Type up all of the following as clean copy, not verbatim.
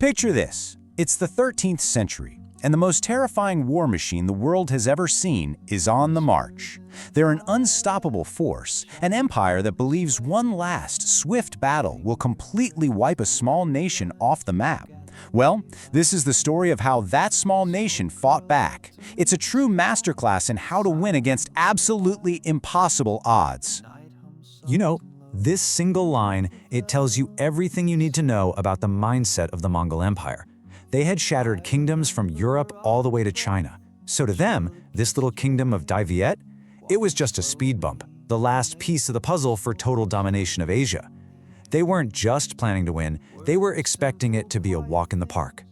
Picture this. It's the 13th century, and the most terrifying war machine the world has ever seen is on the march. They're an unstoppable force, an empire that believes one last, swift battle will completely wipe a small nation off the map. Well, this is the story of how that small nation fought back. It's a true masterclass in how to win against absolutely impossible odds. You know, this single line, it tells you everything you need to know about the mindset of the Mongol Empire. They had shattered kingdoms from Europe all the way to China. So to them, this little kingdom of Dai Viet, it was just a speed bump, the last piece of the puzzle for total domination of Asia. They weren't just planning to win, they were expecting it to be a walk in the park.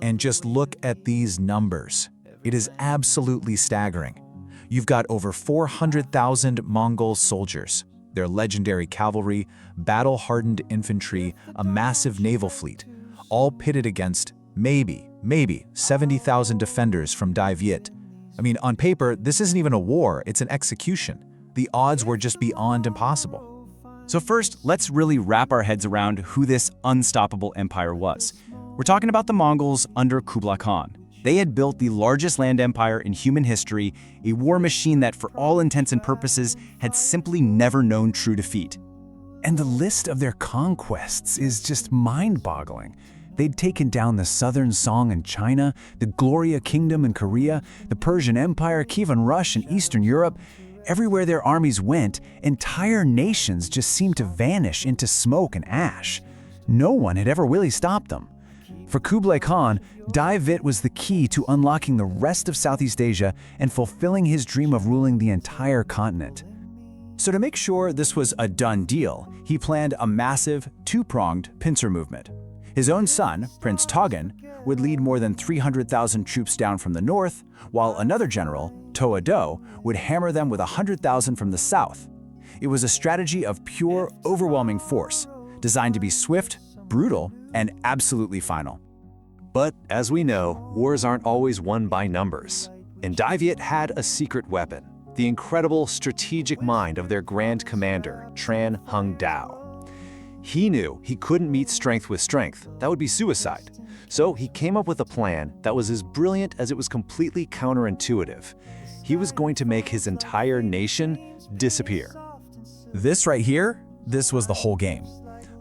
And just look at these numbers. It is absolutely staggering. You've got over 400,000 Mongol soldiers, their legendary cavalry, battle-hardened infantry, a massive naval fleet, all pitted against maybe 70,000 defenders from Dai Viet. I mean, on paper, this isn't even a war, it's an execution. The odds were just beyond impossible. So first, let's really wrap our heads around who this unstoppable empire was. We're talking about the Mongols under Kublai Khan. They had built the largest land empire in human history, a war machine that, for all intents and purposes, had simply never known true defeat. And the list of their conquests is just mind-boggling. They'd taken down the Southern Song in China, the Gloria Kingdom in Korea, the Persian Empire, Kievan Rus in Eastern Europe. Everywhere their armies went, entire nations just seemed to vanish into smoke and ash. No one had ever really stopped them. For Kublai Khan, Dai Viet was the key to unlocking the rest of Southeast Asia and fulfilling his dream of ruling the entire continent. So to make sure this was a done deal, he planned a massive, two-pronged pincer movement. His own son, Prince Togan, would lead more than 300,000 troops down from the north, while another general, Toa Do, would hammer them with 100,000 from the south. It was a strategy of pure, overwhelming force, designed to be swift, brutal, and absolutely final. But as we know, wars aren't always won by numbers. And Dai Viet had a secret weapon, the incredible strategic mind of their grand commander, Tran Hung Dao. He knew he couldn't meet strength with strength. That would be suicide. So he came up with a plan that was as brilliant as it was completely counterintuitive. He was going to make his entire nation disappear. This right here, this was the whole game.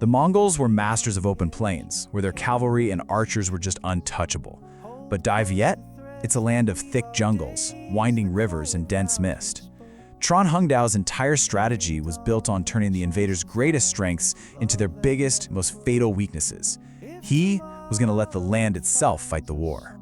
The Mongols were masters of open plains, where their cavalry and archers were just untouchable. But Dai Viet, it's a land of thick jungles, winding rivers, and dense mist. Tran Hung Dao's entire strategy was built on turning the invaders' greatest strengths into their biggest, most fatal weaknesses. He was going to let the land itself fight the war.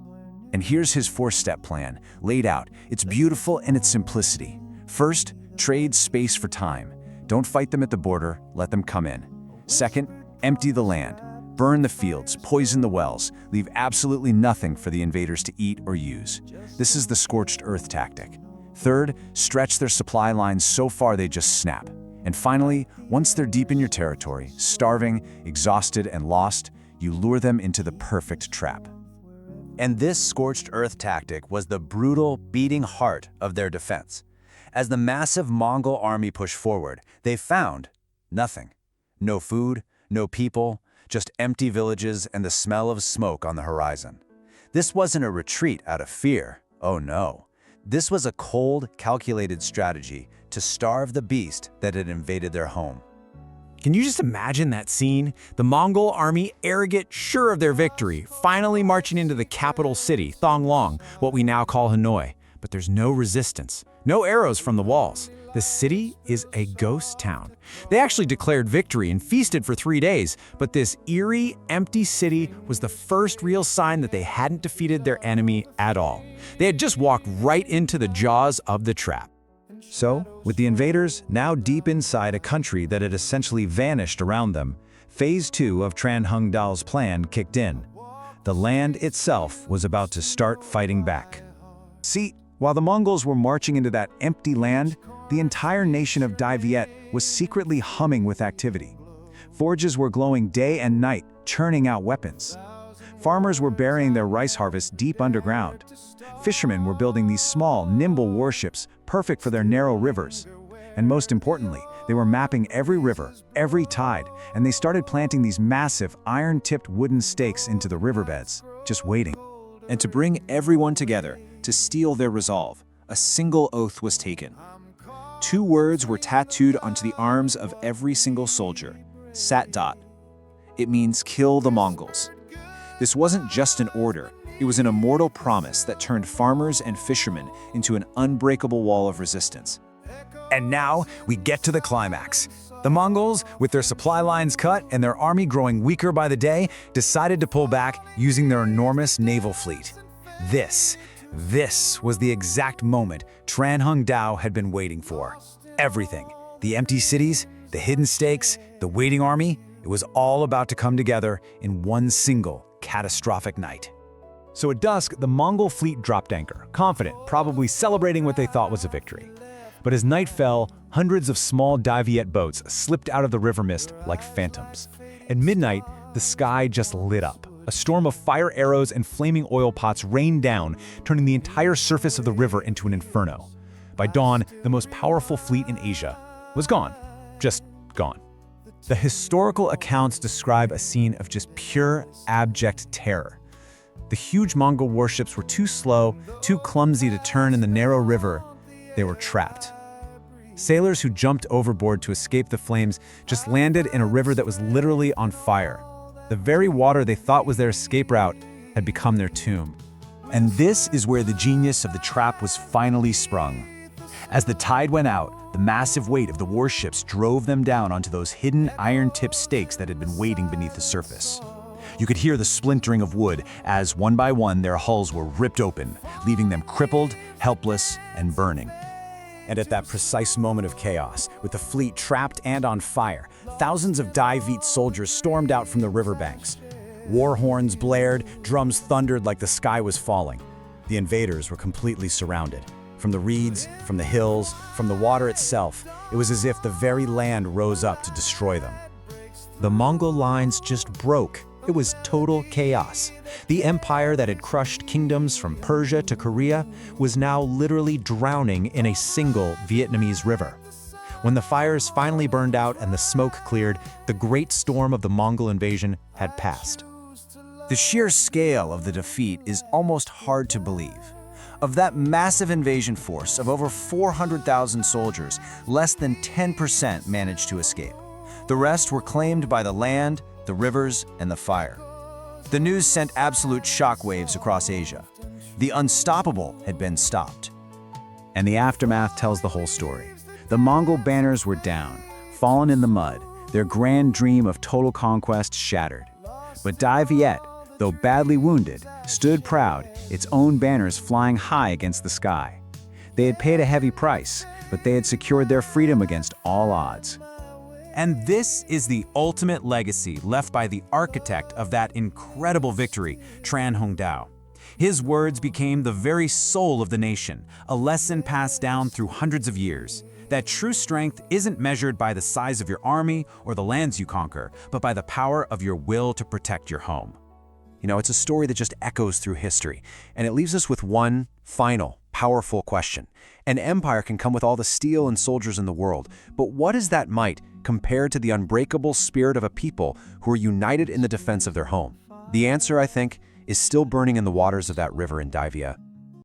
And here's his four-step plan, laid out. It's beautiful in its simplicity. First, trade space for time. Don't fight them at the border, let them come in. Second, empty the land. Burn the fields, poison the wells, leave absolutely nothing for the invaders to eat or use. This is the scorched earth tactic. Third, stretch their supply lines so far they just snap. And finally, once they're deep in your territory, starving, exhausted, and lost, you lure them into the perfect trap. And this scorched earth tactic was the brutal, beating heart of their defense. As the massive Mongol army pushed forward, they found nothing. No food, no people, just empty villages and the smell of smoke on the horizon. This wasn't a retreat out of fear. Oh no. This was a cold, calculated strategy to starve the beast that had invaded their home. Can you just imagine that scene? The Mongol army, arrogant, sure of their victory, finally marching into the capital city, Thonglong, what we now call Hanoi. But there's no resistance, no arrows from the walls. The city is a ghost town. They actually declared victory and feasted for 3 days, but this eerie, empty city was the first real sign that they hadn't defeated their enemy at all. They had just walked right into the jaws of the trap. So, with the invaders now deep inside a country that had essentially vanished around them, Phase 2 of Tran Hung Dao's plan kicked in. The land itself was about to start fighting back. See, while the Mongols were marching into that empty land, the entire nation of Dai Viet was secretly humming with activity. Forges were glowing day and night, churning out weapons. Farmers were burying their rice harvest deep underground. Fishermen were building these small, nimble warships, perfect for their narrow rivers. And most importantly, They were mapping every river, every tide, and they started planting these massive iron-tipped wooden stakes into the riverbeds, just waiting. And to bring everyone together, to steel their resolve, a single oath was taken. 2 words were tattooed onto the arms of every single soldier, Sat Dot. It means kill the Mongols. This wasn't just an order, it was an immortal promise that turned farmers and fishermen into an unbreakable wall of resistance. And now we get to the climax. The Mongols, with their supply lines cut and their army growing weaker by the day, decided to pull back using their enormous naval fleet. This was the exact moment Tran Hung Dao had been waiting for. Everything, the empty cities, the hidden stakes, the waiting army, it was all about to come together in one single catastrophic night. So at dusk, the Mongol fleet dropped anchor, confident, probably celebrating what they thought was a victory. But as night fell, hundreds of small Dai Viet boats slipped out of the river mist like phantoms. At midnight, the sky just lit up. A storm of fire arrows and flaming oil pots rained down, turning the entire surface of the river into an inferno. By dawn, the most powerful fleet in Asia was gone. Just gone. The historical accounts describe a scene of just pure, abject terror. The huge Mongol warships were too slow, too clumsy to turn in the narrow river. They were trapped. Sailors who jumped overboard to escape the flames just landed in a river that was literally on fire. The very water they thought was their escape route had become their tomb. And this is where the genius of the trap was finally sprung. As the tide went out, the massive weight of the warships drove them down onto those hidden iron-tipped stakes that had been waiting beneath the surface. You could hear the splintering of wood as, one by one, their hulls were ripped open, leaving them crippled, helpless, and burning. And at that precise moment of chaos, with the fleet trapped and on fire, thousands of Dai Viet soldiers stormed out from the riverbanks. War horns blared, drums thundered like the sky was falling. The invaders were completely surrounded. From the reeds, from the hills, from the water itself, it was as if the very land rose up to destroy them. The Mongol lines just broke. It was total chaos. The empire that had crushed kingdoms from Persia to Korea was now literally drowning in a single Vietnamese river. When the fires finally burned out and the smoke cleared, the great storm of the Mongol invasion had passed. The sheer scale of the defeat is almost hard to believe. Of that massive invasion force of over 400,000 soldiers, less than 10% managed to escape. The rest were claimed by the land, the rivers, and the fire. The news sent absolute shockwaves across Asia. The unstoppable had been stopped. And the aftermath tells the whole story. The Mongol banners were down, fallen in the mud, their grand dream of total conquest shattered. But Dai Viet, though badly wounded, stood proud, its own banners flying high against the sky. They had paid a heavy price, but they had secured their freedom against all odds. And this is the ultimate legacy left by the architect of that incredible victory, Tran Hung Dao. His words became the very soul of the nation, a lesson passed down through hundreds of years. That true strength isn't measured by the size of your army or the lands you conquer, but by the power of your will to protect your home. You know, it's a story that just echoes through history, and it leaves us with one final, powerful question. An empire can come with all the steel and soldiers in the world, but what is that might compared to the unbreakable spirit of a people who are united in the defense of their home? The answer, I think, is still burning in the waters of that river in Dai Viet.